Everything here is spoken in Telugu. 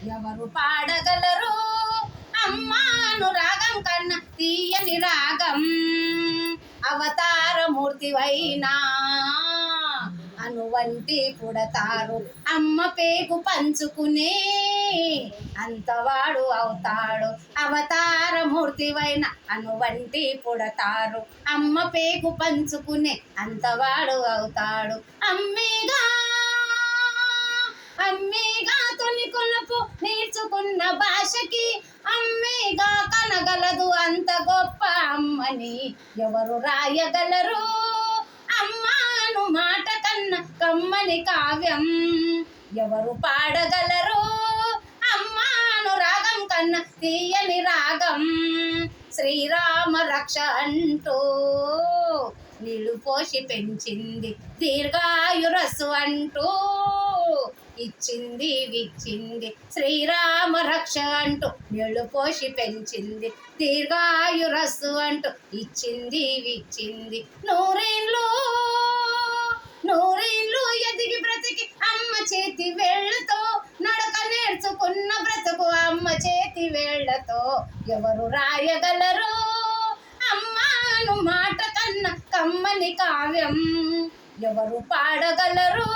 ఎవరు పాడగలరు అమ్మాను రాగం కన్నా తీయని రాగం అవతారమూర్తివైనా అనువంటి పుడతారు అమ్మ పేగు పంచుకునే అంతవాడు అవుతాడు అవతారమూర్తివైన అనువంటి పుడతారు అమ్మ పేగు పంచుకునే అంతవాడు అవుతాడు అమ్మేగా అమ్మేగా తొలి కొలుపు నేర్చుకున్న భాషకి అమ్మేగా కనగలదు అంత గొప్ప అమ్మని ఎవరు రాయగలరు అమ్మాను మాట కన్నా కమ్మని కావ్యం ఎవరు పాడగలరు అమ్మాను రాగం కన్నా తీయని రాగం శ్రీరామ రక్ష అంటూ నీళ్ళు పోసి పెంచింది దీర్ఘాయురస్సు అంటూ ఇచ్చింది విచ్చింది శ్రీరామ రక్ష అంటూ నీళ్ళు పోసి పెంచింది దీర్ఘాయురస్సు అంటూ ఇచ్చింది విచ్చింది నూరేళ్ళు నూరేళ్ళు ఎదిగి బ్రతికి అమ్మ చేతి వేళ్లతో నడక నేర్చుకున్న బ్రతుకు అమ్మ చేతి వేళ్లతో ఎవరు రాయగలరు అమ్మాను మాట కన్నా కమ్మని కావ్యం ఎవరు పాడగలరు